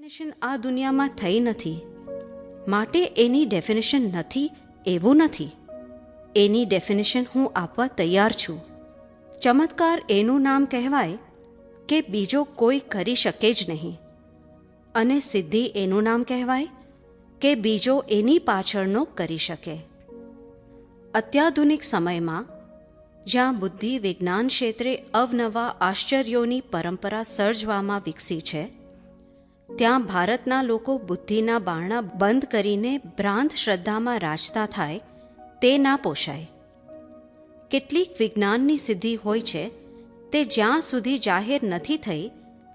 Definition આ દુનિયામાં થઈ નથી, માટે એની ડેફિનેશન નથી એવું નથી. એની ડેફિનેશન હું આપવા તૈયાર છું. ચમત્કાર એનું નામ કહેવાય કે બીજો કોઈ કરી શકે જ નહીં, અને સિદ્ધિ એનું નામ કહેવાય કે બીજો એની પાછળનો કરી શકે. અત્યાધુનિક સમયમાં જ્યાં બુદ્ધિ વિજ્ઞાન ક્ષેત્રે અવનવા આશ્ચર્યોની પરંપરા સર્જવામાં વિકસી છે, ત્યાં ભારતના લોકો બુદ્ધિના બારણા બંધ કરીને ભ્રાંત શ્રદ્ધામાં રાચતા થાય તે ના પોષાય. કેટલીક વિજ્ઞાનની સિદ્ધિ હોય છે તે જ્યાં સુધી જાહેર નથી થઈ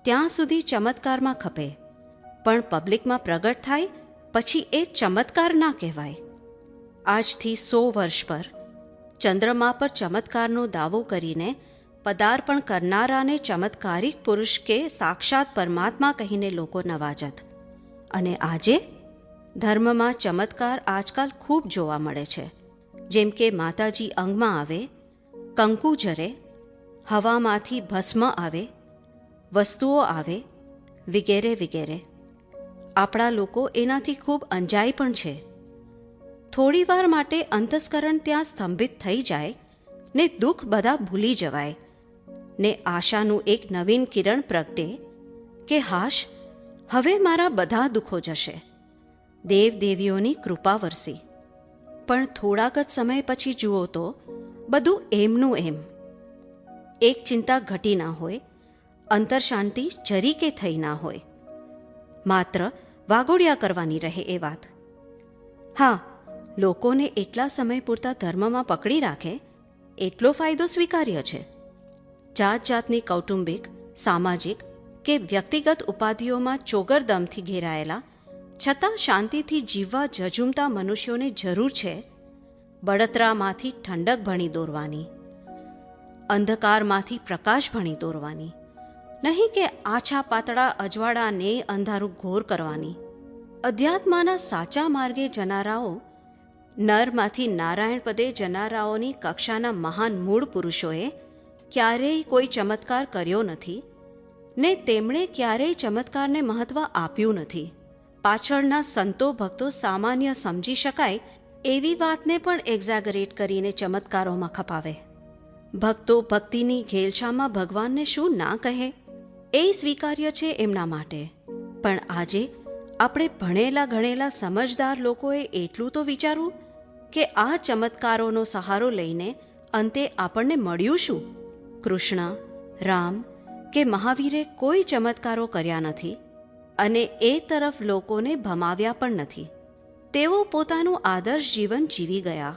ત્યાં સુધી ચમત્કારમાં ખપે, પણ પબ્લિકમાં પ્રગટ થાય પછી એ ચમત્કાર ના કહેવાય. આજથી 100 વર્ષ પર ચંદ્રમા પર ચમત્કારનો દાવો કરીને પદાર્પણ કરનારાને ચમત્કારિક પુરુષ કે સાક્ષાત પરમાત્મા કહીને લોકો નવાજત. અને આજે ધર્મમાં ચમત્કાર આજકાલ ખૂબ જોવા મળે છે, જેમ કે માતાજી અંગમાં આવે, કંકુ જરે, હવામાંથી ભસ્મ આવે, વસ્તુઓ આવે, વગેરે વગેરે. આપણા લોકો એનાથી ખૂબ અંજાય પણ છે. થોડીવાર માટે અંતસ્કરણ ત્યાં સ્તંભિત થઈ જાય ને દુઃખ બધા ભૂલી જવાય ને આશાનું એક નવીન કિરણ પ્રગટે કે હાશ, હવે મારા બધા દુઃખો જશે. દેવદેવીઓની કૃપા વરસી. પણ થોડાક જ સમય પછી જુઓ તો બધું એમનું એમ. એક ચિંતા ઘટી ના હોય, અંતરશાંતિ જરી કે થઈ ના હોય, માત્ર વાગોડિયા કરવાની રહે એ વાત. હા, લોકોને એટલા સમય પૂરતા ધર્મમાં પકડી રાખે એટલો ફાયદો સ્વીકાર્ય છે. જાત જાતની કૌટુંબિક, સામાજિક કે વ્યક્તિગત ઉપાધિઓમાં ચોગરદમથી ઘેરાયેલા છતાં શાંતિથી જીવવા ઝઝૂમતા મનુષ્યોને જરૂર છે બળતરામાંથી ઠંડક ભણી દોરવાની, અંધકારમાંથી પ્રકાશ ભણી દોરવાની, નહીં કે આછા પાતળા અજવાળાને અંધારું ઘોર કરવાની. અધ્યાત્માના સાચા માર્ગે જનારાઓ, નરમાંથી નારાયણ પદે જનારાઓની કક્ષાના મહાન મૂળ પુરુષોએ ક્યારેય કોઈ ચમત્કાર કર્યો નથી ને તેમણે ક્યારેય ચમત્કારને મહત્વ આપ્યું નથી. પાછળના સંતો ભક્તો સામાન્ય સમજી શકાય એવી વાતને પણ એક્ઝેગરેટ કરીને ચમત્કારોમાં ખપાવે. ભક્તો ભક્તિની ઘેલછામાં ભગવાનને શું ના કહે એ સ્વીકાર્ય છે એમના માટે. પણ આજે આપણે ભણેલા ગણેલા સમજદાર લોકોએ એટલું તો વિચારવું કે આ ચમત્કારોનો સહારો લઈને અંતે આપણને મળ્યું શું? કૃષ્ણ, રામ કે મહાવીરે કોઈ ચમત્કારો કર્યા નથી અને એ તરફ લોકોને ભમાવ્યા પણ નથી. તેઓ પોતાનું આદર્શ જીવન જીવી ગયા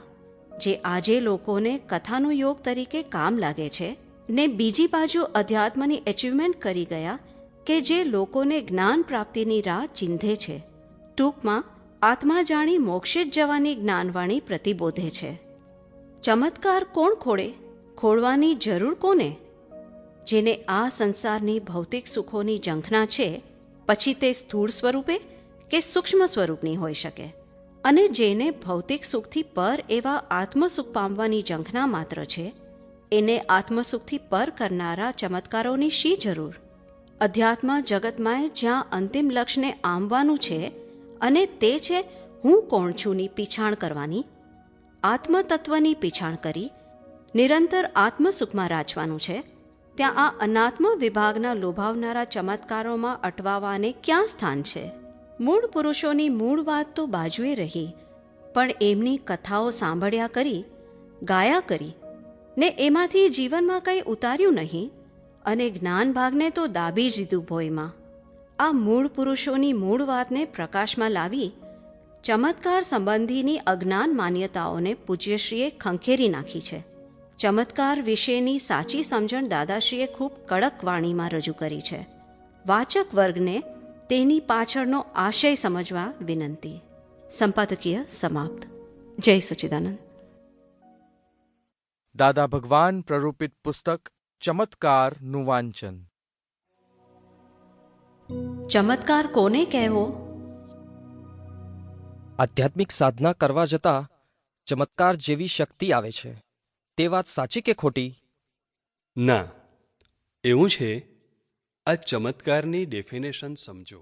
જે આજે લોકોને કથાનો યોગ તરીકે કામ લાગે છે, ને બીજી બાજુ અધ્યાત્મની એચિવમેન્ટ કરી ગયા કે જે લોકોને જ્ઞાન પ્રાપ્તિની રાહ ચીંધે છે. ટૂંકમાં આત્મા જાણી મોક્ષે જ જવાની જ્ઞાનવાણી પ્રતિબોધે છે. ચમત્કાર કોણ ખોળે? ખોળવાની જરૂર કોને? જેને આ સંસારની ભૌતિક સુખોની ઝંખના છે, પછી તે સ્થૂળ સ્વરૂપે કે સૂક્ષ્મ સ્વરૂપની હોઈ શકે, અને જેને ભૌતિક સુખથી પર એવા આત્મસુખ પામવાની ઝંખના માત્ર છે, એને આત્મસુખથી પર કરનારા ચમત્કારોની શી જરૂર? અધ્યાત્મ જગતમાં જ્યાં અંતિમ લક્ષ્યને આંબવાનું છે, અને તે છે હું કોણ છુંની પીછાણ કરવાની, આત્મતત્વની પીછાણ કરી નિરંતર આત્મસુખમાં રાચવાનું છે, ત્યાં આ અનાત્મ વિભાગના લોભાવનારા ચમત્કારોમાં અટવાવાને ક્યાં સ્થાન છે? મૂળ પુરુષોની મૂળ વાત તો બાજુએ રહી, પણ એમની કથાઓ સાંભળ્યા કરી, ગાયા કરી ને એમાંથી જીવનમાં કંઈ ઉતાર્યું નહીં અને જ્ઞાન ભાગને તો દાબી જ દીધું ભોયમાં. આ મૂળ પુરુષોની મૂળ વાતને પ્રકાશમાં લાવી ચમત્કાર સંબંધીની અજ્ઞાન માન્યતાઓને પૂજ્યશ્રીએ ખંખેરી નાખી છે. ચમત્કાર વિશેની સાચી સમજણ દાદાશ્રીએ ખૂબ કડક વાણીમાં રજૂ કરી છે. વાચક વર્ગને તેની પાછળનો આશય સમજવા વિનંતી. સંપાદકીય સમાપ્ત. જય સચ્ચિદાનંદ. દાદા ભગવાન પ્રરૂપિત પુસ્તક ચમત્કારનું વાંચન. ચમત્કાર કોને કહેવો? આધ્યાત્મિક સાધના કરવા જતાં ચમત્કાર જેવી શક્તિ આવે છે, તે વાત સાચી કે ખોટી? ના, એવું છે. આ ચમત્કારની ડેફિનેશન સમજો.